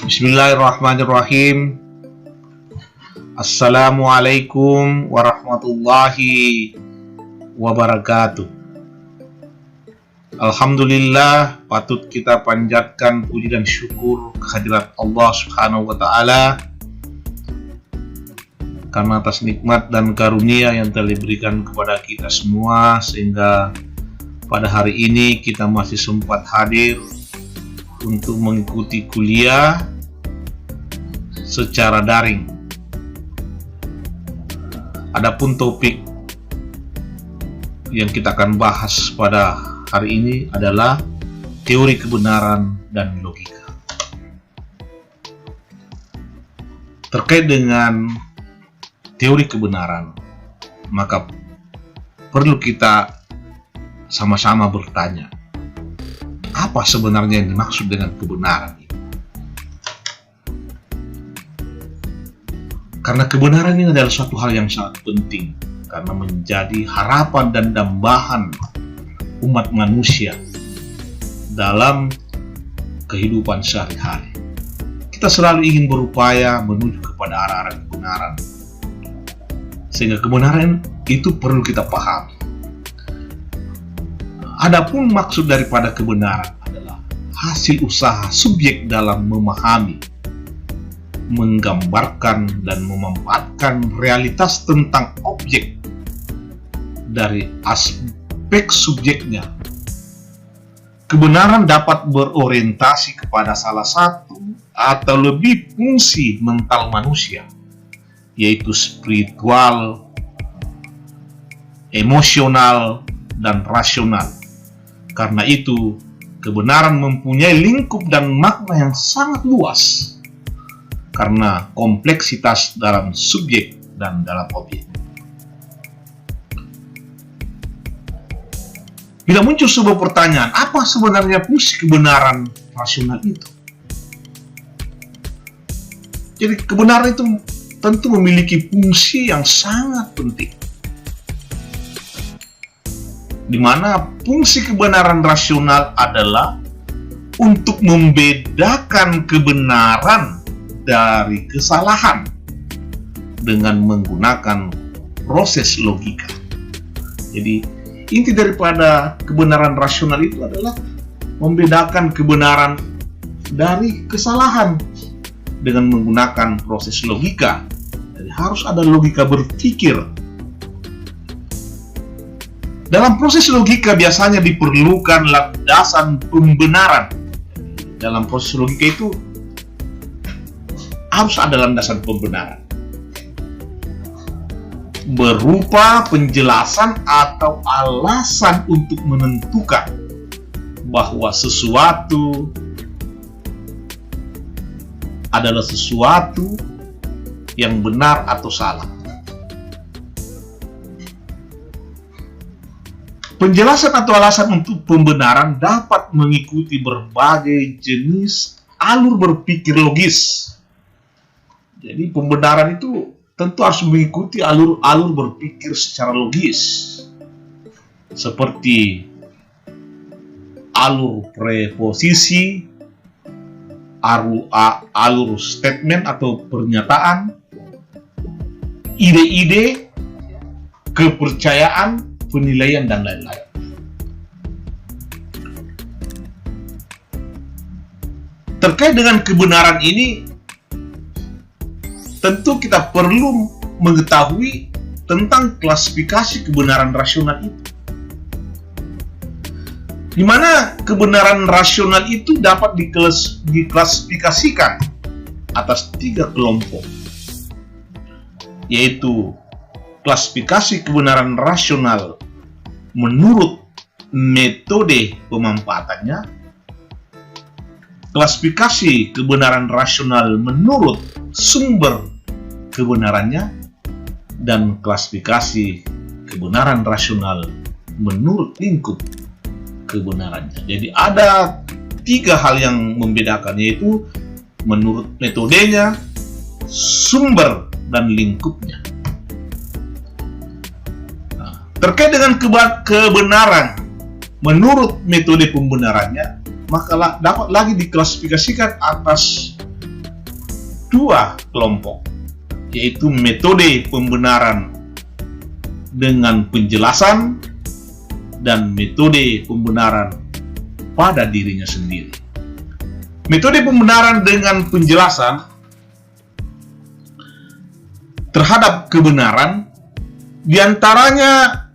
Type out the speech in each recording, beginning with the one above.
Bismillahirrahmanirrahim. Assalamualaikum warahmatullahi wabarakatuh. Alhamdulillah, patut kita panjatkan puji dan syukur kehadirat Allah Subhanahu wa Ta'ala karena atas nikmat dan karunia yang telah diberikan kepada kita semua, sehingga pada hari ini kita masih sempat hadir untuk mengikuti kuliah secara daring. Adapun topik yang kita akan bahas pada hari ini adalah teori kebenaran dan logika. Terkait dengan teori kebenaran, maka perlu kita sama-sama bertanya, apa sebenarnya yang dimaksud dengan kebenaran? Karena kebenaran ini adalah suatu hal yang sangat penting, karena menjadi harapan dan dambahan umat manusia dalam kehidupan sehari-hari. Kita selalu ingin berupaya menuju kepada arah-arah kebenaran, sehingga kebenaran itu perlu kita pahami. Adapun maksud daripada kebenaran adalah hasil usaha subjek dalam memahami, menggambarkan dan memanfaatkan realitas tentang objek dari aspek subjeknya. Kebenaran dapat berorientasi kepada salah satu atau lebih fungsi mental manusia, yaitu spiritual, emosional, dan rasional. Karena itu, kebenaran mempunyai lingkup dan makna yang sangat luas karena kompleksitas dalam subjek dan dalam objek. Bila muncul sebuah pertanyaan, apa sebenarnya fungsi kebenaran rasional itu? Jadi kebenaran itu tentu memiliki fungsi yang sangat penting, di mana fungsi kebenaran rasional adalah untuk membedakan kebenaran dari kesalahan dengan menggunakan proses logika. Jadi inti daripada kebenaran rasional itu adalah membedakan kebenaran dari kesalahan dengan menggunakan proses logika. Jadi harus ada logika berpikir. Dalam proses logika biasanya diperlukan landasan pembenaran. Dalam proses logika itu harus ada landasan pembenaran berupa penjelasan atau alasan untuk menentukan bahwa sesuatu adalah sesuatu yang benar atau salah. Penjelasan atau alasan untuk pembenaran dapat mengikuti berbagai jenis alur berpikir logis. Jadi pembenaran itu tentu harus mengikuti alur berpikir secara logis, seperti alur preposisi, alur statement atau pernyataan, ide-ide, kepercayaan, penilaian, dan lain-lain. Terkait dengan kebenaran ini, tentu kita perlu mengetahui tentang klasifikasi kebenaran rasional itu, di mana kebenaran rasional itu dapat diklasifikasikan atas 3 kelompok, yaitu klasifikasi kebenaran rasional menurut metode pemanfaatannya, klasifikasi kebenaran rasional menurut sumber kebenarannya, dan klasifikasi kebenaran rasional menurut lingkup kebenarannya. Jadi ada 3 hal yang membedakan, yaitu menurut metodenya, sumber, dan lingkupnya. Terkait dengan kebenaran menurut metode pembenarannya, maka dapat lagi diklasifikasikan atas dua kelompok, yaitu metode pembenaran dengan penjelasan dan metode pembenaran pada dirinya sendiri. Metode pembenaran dengan penjelasan terhadap kebenaran diantaranya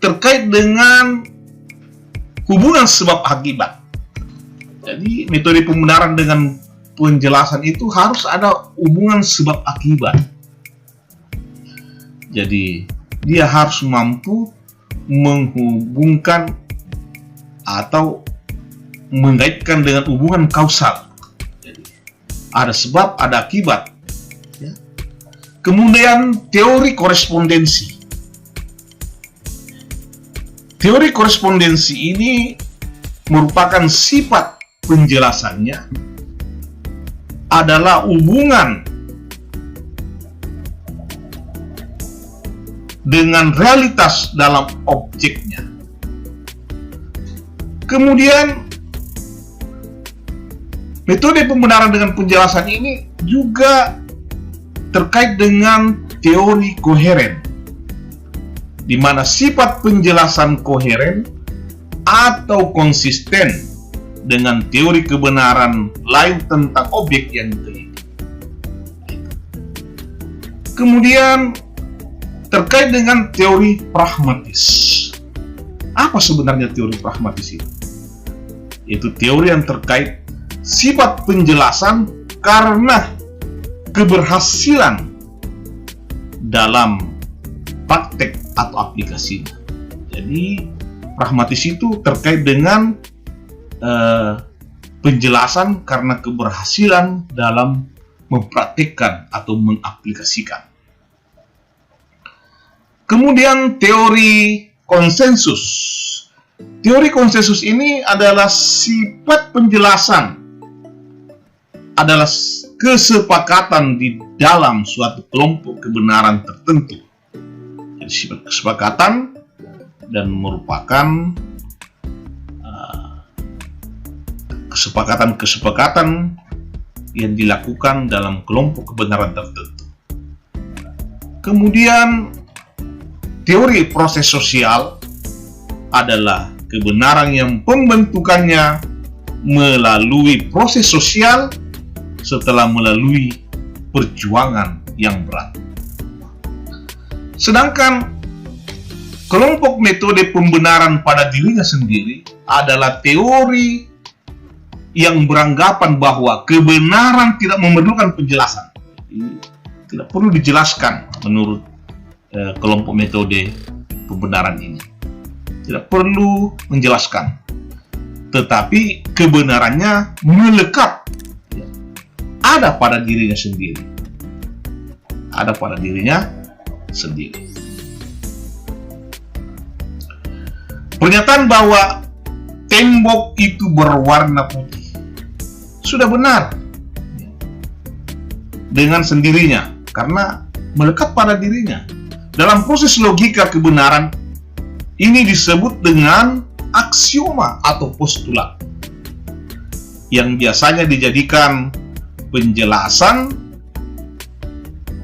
terkait dengan hubungan sebab akibat. Jadi metode pembenaran dengan penjelasan itu harus ada hubungan sebab akibat. Jadi dia harus mampu menghubungkan atau mengaitkan dengan hubungan kausal. Jadi, ada sebab, ada akibat. Ya. Kemudian teori korespondensi. Teori korespondensi ini merupakan sifat penjelasannya adalah hubungan dengan realitas dalam objeknya. Kemudian metode pembenaran dengan penjelasan ini juga terkait dengan teori koheren, di mana sifat penjelasan koheren atau konsisten dengan teori kebenaran lain tentang objek yang diteliti. Kemudian terkait dengan teori pragmatis. Apa sebenarnya teori pragmatis itu? Itu teori yang terkait sifat penjelasan karena keberhasilan dalam praktek atau aplikasinya. Jadi pragmatis itu terkait dengan penjelasan karena keberhasilan dalam mempraktikkan atau mengaplikasikan. Kemudian teori konsensus. Teori konsensus ini adalah sifat penjelasan, adalah kesepakatan di dalam suatu kelompok kebenaran tertentu. Jadi sifat kesepakatan dan merupakan kesepakatan-kesepakatan yang dilakukan dalam kelompok kebenaran tertentu. Kemudian teori proses sosial adalah kebenaran yang pembentukannya melalui proses sosial setelah melalui perjuangan yang berat. Sedangkan kelompok metode pembenaran pada dirinya sendiri adalah teori yang beranggapan bahwa kebenaran tidak memerlukan penjelasan. Tidak perlu dijelaskan menurut kelompok metode pembenaran ini. Tidak perlu menjelaskan. Tetapi kebenarannya melekat. Ada pada dirinya sendiri. Ada pada dirinya sendiri. Pernyataan bahwa tembok itu berwarna putih sudah benar dengan sendirinya karena melekat pada dirinya. Dalam proses logika kebenaran ini disebut dengan aksioma atau postulat yang biasanya dijadikan penjelasan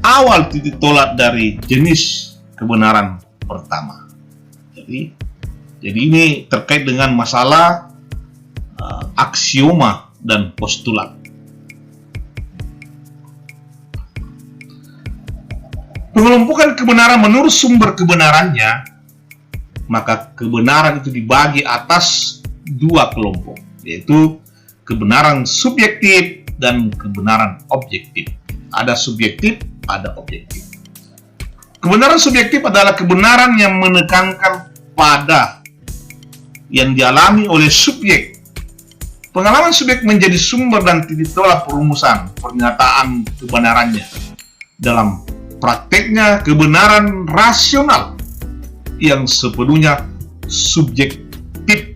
awal titik tolak dari jenis kebenaran pertama. Jadi ini terkait dengan masalah aksioma dan postulat. Pengelompokan kebenaran menurut sumber kebenarannya, maka kebenaran itu dibagi atas dua kelompok, yaitu kebenaran subjektif dan kebenaran objektif. Ada subjektif, ada objektif. Kebenaran subjektif adalah kebenaran yang menekankan pada yang dialami oleh subjek. Pengalaman subjek menjadi sumber dan titik tolak perumusan pernyataan kebenarannya. Dalam prakteknya, kebenaran rasional yang sepenuhnya subjektif.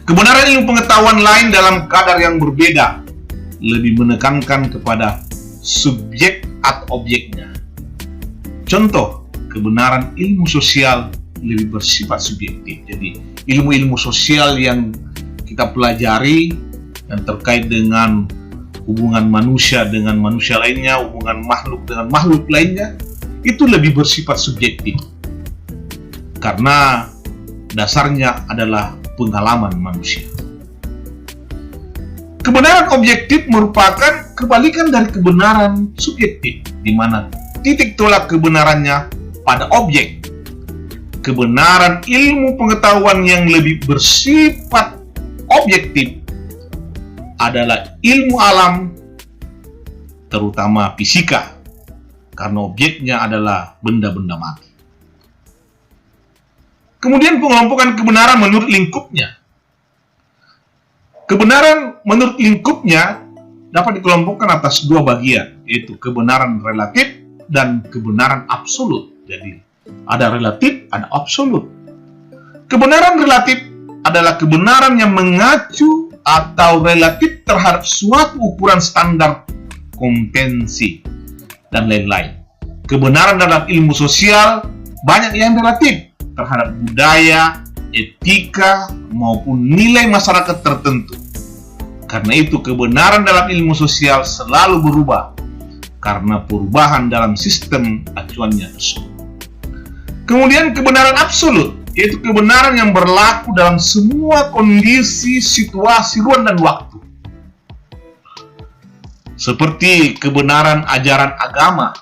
Kebenaran ilmu pengetahuan lain dalam kadar yang berbeda lebih menekankan kepada subjek atau objeknya. Contoh, kebenaran ilmu sosial lebih bersifat subjektif. Jadi, ilmu-ilmu sosial yang kita pelajari dan terkait dengan hubungan manusia dengan manusia lainnya, hubungan makhluk dengan makhluk lainnya, itu lebih bersifat subjektif. Karena dasarnya adalah pengalaman manusia. Kebenaran objektif merupakan kebalikan dari kebenaran subjektif, di mana titik tolak kebenarannya pada objek. Kebenaran ilmu pengetahuan yang lebih bersifat objektif adalah ilmu alam, terutama fisika, karena objeknya adalah benda-benda mati. Kemudian pengelompokan kebenaran menurut lingkupnya. Kebenaran menurut lingkupnya dapat dikelompokkan atas dua bagian, yaitu kebenaran relatif dan kebenaran absolut. Jadi, ada relatif, ada absolut. Kebenaran relatif adalah kebenaran yang mengacu atau relatif terhadap suatu ukuran standar kompetensi dan lain-lain. Kebenaran dalam ilmu sosial banyak yang relatif terhadap budaya, etika, maupun nilai masyarakat tertentu. Karena itu kebenaran dalam ilmu sosial selalu berubah karena perubahan dalam sistem acuannya tersebut. Kemudian kebenaran absolut, yaitu kebenaran yang berlaku dalam semua kondisi, situasi, ruang, dan waktu. Seperti kebenaran ajaran agama,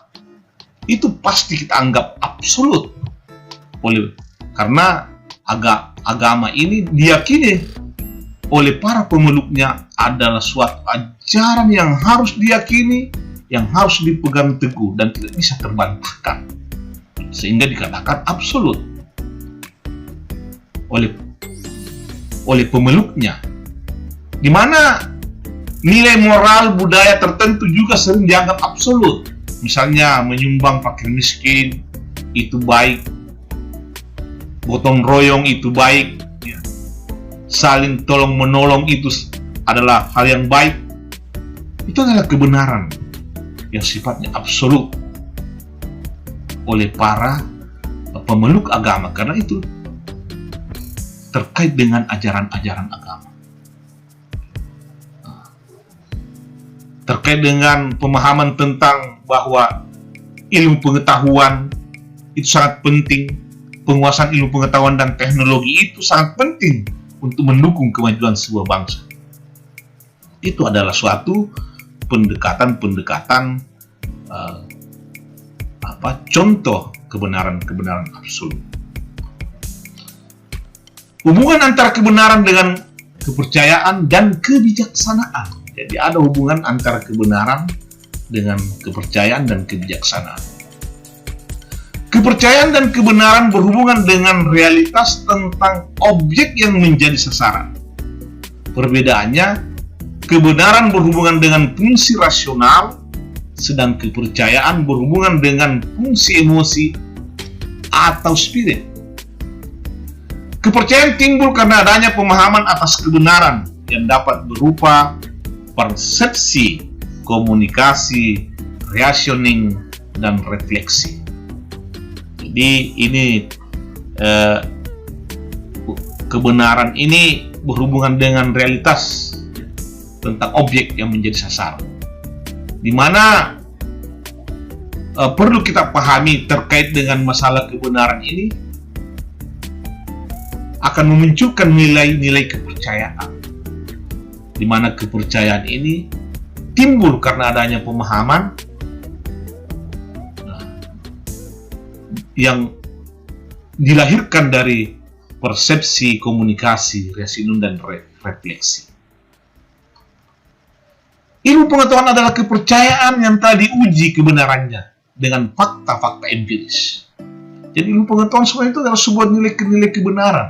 itu pasti kita anggap absolut. Karena agama ini diyakini oleh para pemeluknya adalah suatu ajaran yang harus diyakini, yang harus dipegang teguh dan tidak bisa terbantahkan, sehingga dikatakan absolut oleh pemeluknya. Di mana nilai moral budaya tertentu juga sering dianggap absolut. Misalnya menyumbang fakir miskin itu baik, gotong royong itu baik, ya. Saling tolong menolong itu adalah hal yang baik. Itu adalah kebenaran yang sifatnya absolut oleh para pemeluk agama, karena itu terkait dengan ajaran-ajaran agama, terkait dengan pemahaman tentang bahwa ilmu pengetahuan itu sangat penting. Penguasaan ilmu pengetahuan dan teknologi itu sangat penting untuk mendukung kemajuan sebuah bangsa. Itu adalah suatu pendekatan contoh kebenaran-kebenaran absolut. Hubungan antara kebenaran dengan kepercayaan dan kebijaksanaan. Jadi ada hubungan antara kebenaran dengan kepercayaan dan kebijaksanaan. Kepercayaan dan kebenaran berhubungan dengan realitas tentang objek yang menjadi sasaran. Perbedaannya, kebenaran berhubungan dengan fungsi rasional, sedang kepercayaan berhubungan dengan fungsi emosi atau spirit. Kepercayaan timbul karena adanya pemahaman atas kebenaran yang dapat berupa persepsi, komunikasi, reasoning, dan refleksi. Jadi ini kebenaran ini berhubungan dengan realitas tentang objek yang menjadi sasaran, di mana perlu kita pahami terkait dengan masalah kebenaran ini akan memunculkan nilai-nilai kepercayaan, di mana kepercayaan ini timbul karena adanya pemahaman yang dilahirkan dari persepsi, komunikasi, reasoning, dan refleksi. Ilmu pengetahuan adalah kepercayaan yang telah diuji kebenarannya dengan fakta-fakta empiris. Jadi ilmu pengetahuan semua itu adalah sebuah nilai kebenaran.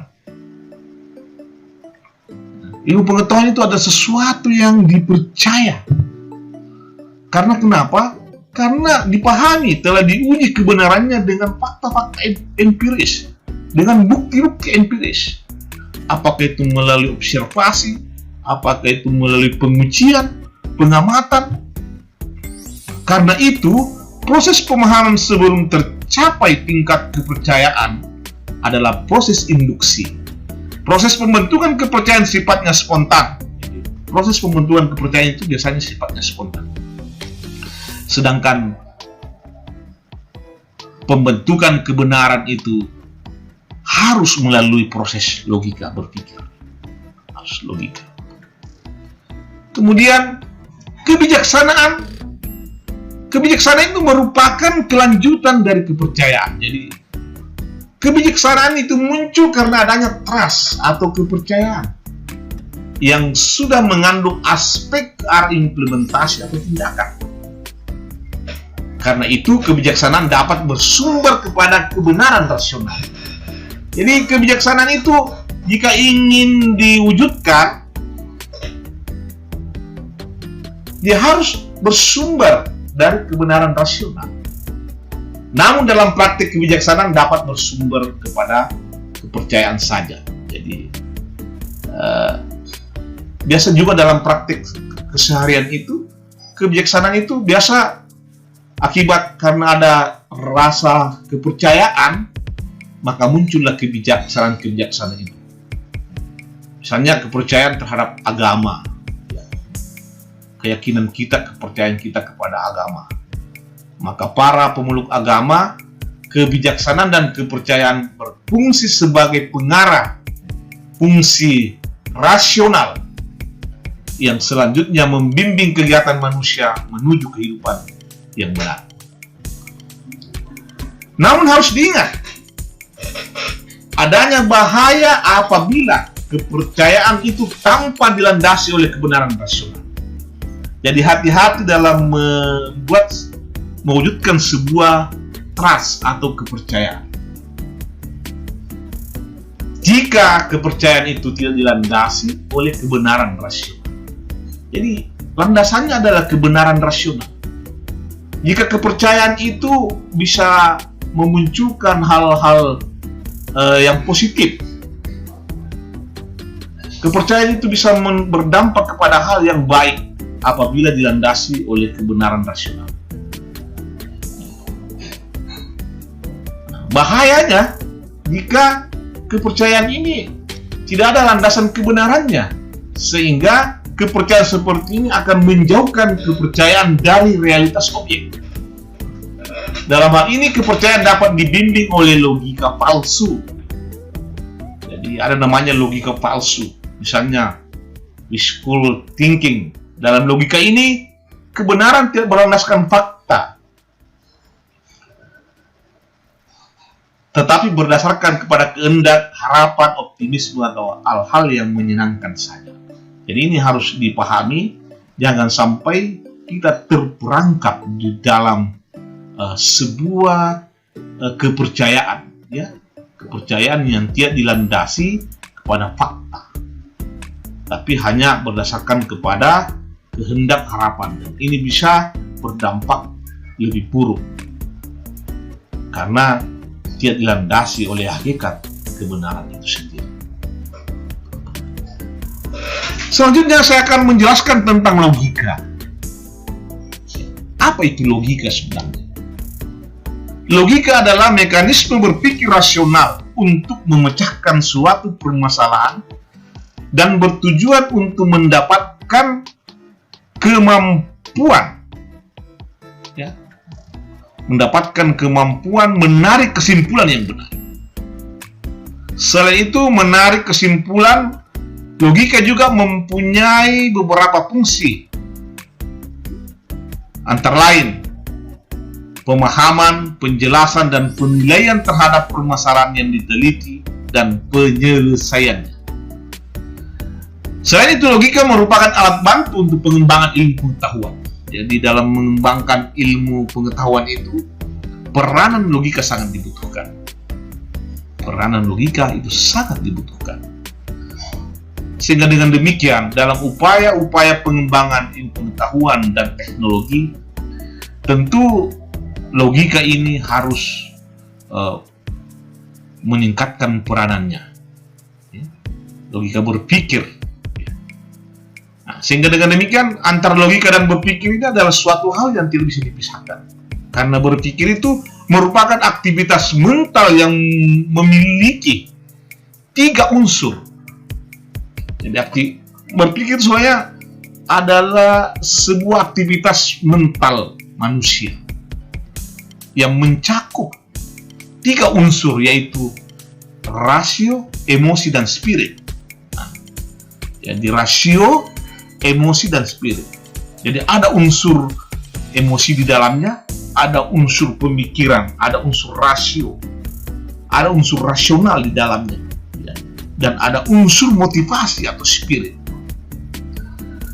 Ilmu pengetahuan itu adalah sesuatu yang dipercaya. Karena kenapa? Karena dipahami, telah diuji kebenarannya dengan fakta-fakta empiris, dengan bukti-bukti empiris. Apakah itu melalui observasi, apakah itu melalui pengujian, pengamatan. Karena itu, proses pemahaman sebelum tercapai tingkat kepercayaan adalah proses induksi. Proses pembentukan kepercayaan sifatnya spontan. proses pembentukan kepercayaan itu biasanya sifatnya spontan. Sedangkan pembentukan kebenaran itu harus melalui proses logika berpikir. Harus logika. Kemudian kebijaksanaan. Kebijaksanaan itu merupakan kelanjutan dari kepercayaan. Jadi kebijaksanaan itu muncul karena adanya trust atau kepercayaan yang sudah mengandung aspek ke arah implementasi atau tindakan. Karena itu kebijaksanaan dapat bersumber kepada kebenaran rasional. Jadi kebijaksanaan itu jika ingin diwujudkan, dia harus bersumber dari kebenaran rasional. Namun dalam praktik kebijaksanaan dapat bersumber kepada kepercayaan saja. Jadi biasa juga dalam praktik keseharian itu, kebijaksanaan itu biasa akibat karena ada rasa kepercayaan, maka muncullah kebijaksanaan itu. Misalnya kepercayaan terhadap agama, keyakinan kita, kepercayaan kita kepada agama. Maka para pemeluk agama, kebijaksanaan dan kepercayaan berfungsi sebagai pengarah fungsi rasional yang selanjutnya membimbing kegiatan manusia menuju kehidupan yang benar. Namun harus diingat, adanya bahaya apabila kepercayaan itu tanpa dilandasi oleh kebenaran rasional. Jadi hati-hati dalam mewujudkan sebuah trust atau kepercayaan. Jika kepercayaan itu tidak dilandasi oleh kebenaran rasional. Jadi landasannya adalah kebenaran rasional. Jika kepercayaan itu bisa memunculkan hal-hal yang positif, kepercayaan itu bisa berdampak kepada hal yang baik apabila dilandasi oleh kebenaran rasional. Bahayanya jika kepercayaan ini tidak ada landasan kebenarannya, sehingga kepercayaan seperti ini akan menjauhkan kepercayaan dari realitas objek. Dalam hal ini kepercayaan dapat dibimbing oleh logika palsu. Jadi ada namanya logika palsu. Misalnya wishful thinking. Dalam logika ini kebenaran tidak berlandaskan fakta, tetapi berdasarkan kepada kehendak, harapan, optimisme atau hal-hal yang menyenangkan saja. Jadi ini harus dipahami, jangan sampai kita terperangkap di dalam sebuah kepercayaan, ya, kepercayaan yang tidak dilandasi kepada fakta, tapi hanya berdasarkan kepada kehendak, harapan. Dan ini bisa berdampak lebih buruk karena tidak dilandasi oleh hakikat kebenaran itu sendiri. Selanjutnya saya akan menjelaskan tentang logika. Apa itu logika sebenarnya? Logika adalah mekanisme berpikir rasional untuk memecahkan suatu permasalahan dan bertujuan untuk mendapatkan kemampuan, ya, mendapatkan kemampuan menarik kesimpulan yang benar. Selain itu, menarik kesimpulan, logika juga mempunyai beberapa fungsi, antara lain pemahaman, penjelasan, dan penilaian terhadap permasalahan yang diteliti dan penyelesaiannya. Selain itu, logika merupakan alat bantu untuk pengembangan ilmu pengetahuan. Jadi dalam mengembangkan ilmu pengetahuan itu, peranan logika sangat dibutuhkan. Peranan logika itu sangat dibutuhkan. Sehingga dengan demikian, dalam upaya-upaya pengembangan ilmu pengetahuan dan teknologi, tentu logika ini harus meningkatkan peranannya. Logika berpikir. Nah, sehingga dengan demikian, antara logika dan berpikir ini adalah suatu hal yang tidak bisa dipisahkan. Karena berpikir itu merupakan aktivitas mental yang memiliki 3 unsur. Jadi berpikir semuanya adalah sebuah aktivitas mental manusia yang mencakup 3 unsur, yaitu rasio, emosi, dan spirit. Nah, jadi rasio, emosi, dan spirit. Jadi ada unsur emosi di dalamnya, ada unsur pemikiran, ada unsur rasio, ada unsur rasional di dalamnya, dan ada unsur motivasi atau spirit.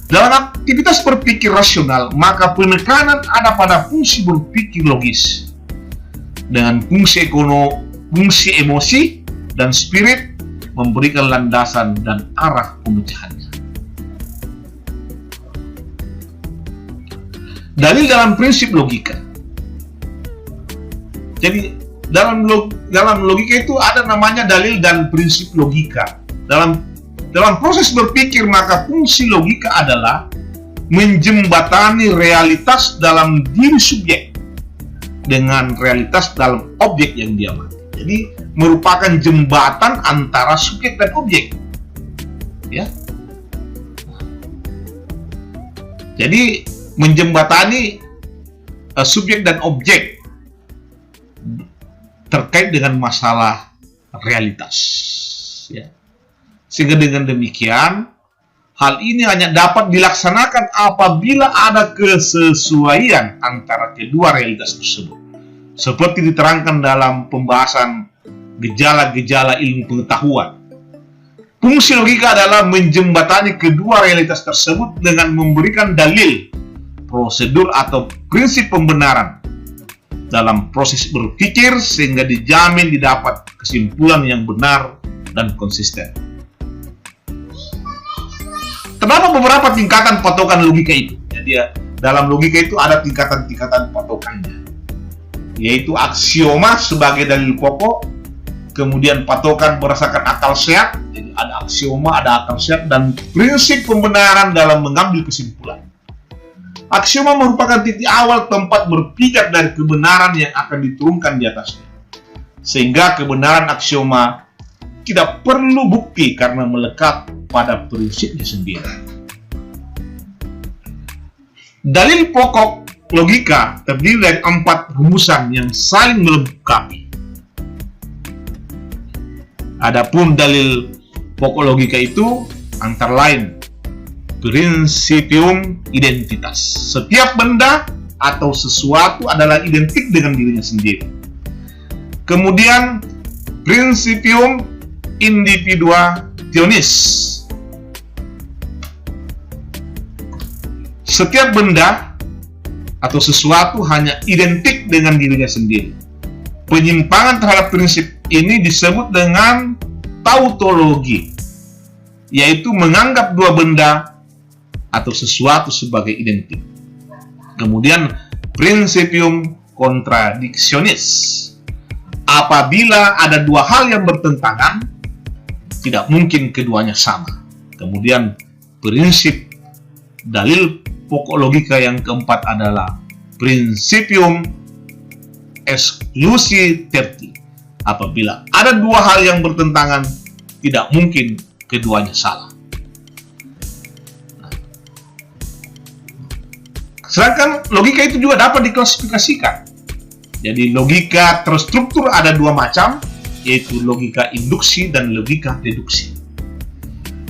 Dalam aktivitas berpikir rasional, maka penekanan ada pada fungsi berpikir logis, dengan fungsi emosi dan spirit memberikan landasan dan arah pemecahannya. Dalil dalam prinsip logika. Jadi dalam logika itu ada namanya dalil dan prinsip logika. Dalam proses berpikir, maka fungsi logika adalah menjembatani realitas dalam diri subjek dengan realitas dalam objek yang dia amati. Jadi merupakan jembatan antara subjek dan objek. Ya. Jadi menjembatani subjek dan objek terkait dengan masalah realitas. Ya. Sehingga dengan demikian, hal ini hanya dapat dilaksanakan apabila ada kesesuaian antara kedua realitas tersebut, seperti diterangkan dalam pembahasan gejala-gejala ilmu pengetahuan. Fungsi logika adalah menjembatani kedua realitas tersebut dengan memberikan dalil, prosedur, atau prinsip pembenaran dalam proses berpikir sehingga dijamin didapat kesimpulan yang benar dan konsisten. Terdapat beberapa tingkatan patokan logika itu. Jadi dalam logika itu ada tingkatan-tingkatan patokannya, yaitu aksioma sebagai dalil pokok, kemudian patokan berdasarkan akal sehat. Jadi ada aksioma, ada akal sehat, dan prinsip pembenaran dalam mengambil kesimpulan. Aksioma merupakan titik awal tempat berpijak dari kebenaran yang akan diturunkan di atasnya, sehingga kebenaran aksioma tidak perlu bukti karena melekat pada prinsipnya sendiri. Dalil pokok logika terdiri dari 4 rumusan yang saling melengkapi. Adapun dalil pokok logika itu antara lain Principium identitas. Setiap benda atau sesuatu adalah identik dengan dirinya sendiri. Kemudian Principium individuationis. Setiap benda atau sesuatu hanya identik dengan dirinya sendiri. Penyimpangan terhadap prinsip ini disebut dengan tautologi, yaitu menganggap dua benda atau sesuatu sebagai identik. Kemudian Principium contradictionis. Apabila ada dua hal yang bertentangan, tidak mungkin keduanya sama. Kemudian prinsip dalil pokok logika yang keempat adalah Principium exclusivity. Apabila ada dua hal yang bertentangan, tidak mungkin keduanya salah. Sedangkan logika itu juga dapat diklasifikasikan. Jadi logika terstruktur ada 2 macam, yaitu logika induksi dan logika deduksi.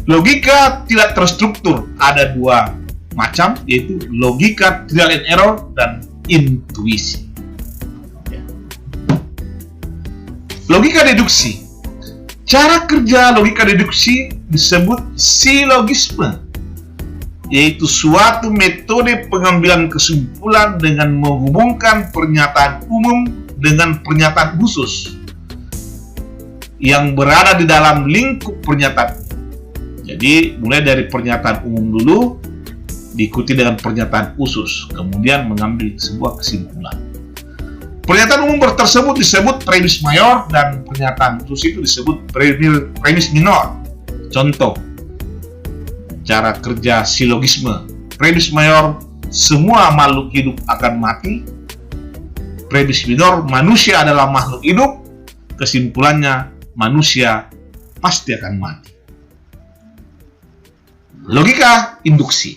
Logika tidak terstruktur ada 2 macam, yaitu logika trial and error dan intuisi. Logika deduksi. Cara kerja logika deduksi disebut silogisme, yaitu suatu metode pengambilan kesimpulan dengan menghubungkan pernyataan umum dengan pernyataan khusus yang berada di dalam lingkup pernyataan. Jadi mulai dari pernyataan umum dulu, diikuti dengan pernyataan khusus, kemudian mengambil sebuah kesimpulan. Pernyataan umum tersebut disebut premis mayor dan pernyataan khusus itu disebut premis minor. Contoh cara kerja silogisme. Premis mayor, semua makhluk hidup akan mati. Premis minor, manusia adalah makhluk hidup. Kesimpulannya, manusia pasti akan mati. Logika induksi.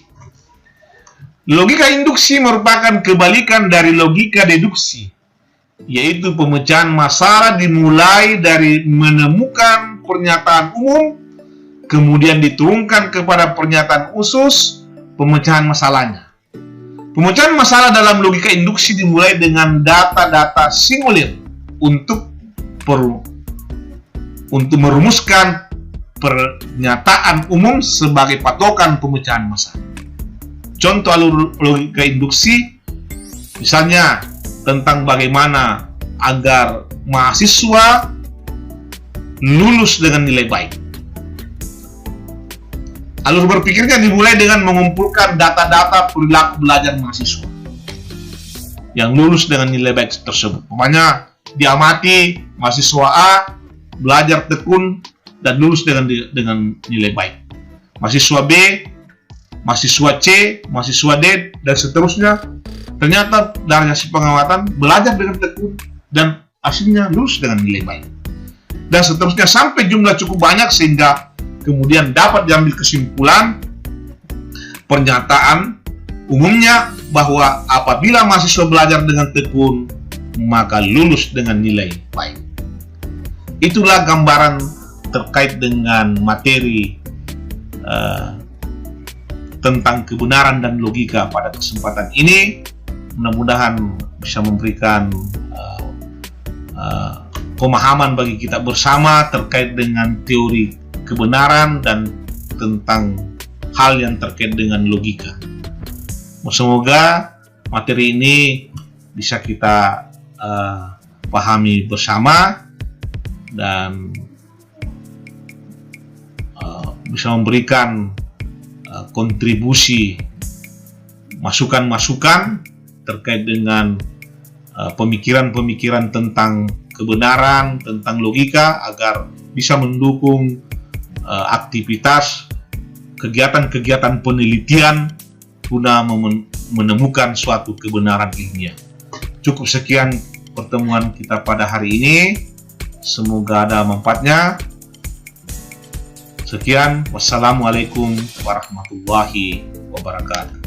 Logika induksi merupakan kebalikan dari logika deduksi, yaitu pemecahan masalah dimulai dari menemukan pernyataan umum, kemudian diturunkan kepada pernyataan khusus pemecahan masalahnya. Pemecahan masalah dalam logika induksi dimulai dengan data-data singulir untuk merumuskan pernyataan umum sebagai patokan pemecahan masalah. Contoh alur logika induksi, misalnya tentang bagaimana agar mahasiswa lulus dengan nilai baik. Alur berpikirnya dimulai dengan mengumpulkan data-data perilaku belajar mahasiswa yang lulus dengan nilai baik tersebut. Umpamanya diamati mahasiswa A belajar tekun dan lulus dengan nilai baik. Mahasiswa B, mahasiswa C, mahasiswa D, dan seterusnya. Ternyata dari hasil pengamatan belajar dengan tekun dan hasilnya lulus dengan nilai baik. Dan seterusnya sampai jumlah cukup banyak sehingga kemudian dapat diambil kesimpulan pernyataan umumnya bahwa apabila mahasiswa belajar dengan tekun maka lulus dengan nilai baik. Itulah gambaran terkait dengan materi tentang kebenaran dan logika pada kesempatan ini. Mudah-mudahan bisa memberikan pemahaman bagi kita bersama terkait dengan teori kebenaran dan tentang hal yang terkait dengan logika. Semoga materi ini bisa kita pahami bersama dan bisa memberikan kontribusi masukan-masukan terkait dengan pemikiran-pemikiran tentang kebenaran, tentang logika agar bisa mendukung aktivitas kegiatan-kegiatan penelitian guna menemukan suatu kebenaran ilmiah. Cukup sekian pertemuan kita pada hari ini. Semoga ada manfaatnya. Sekian, wassalamualaikum warahmatullahi wabarakatuh.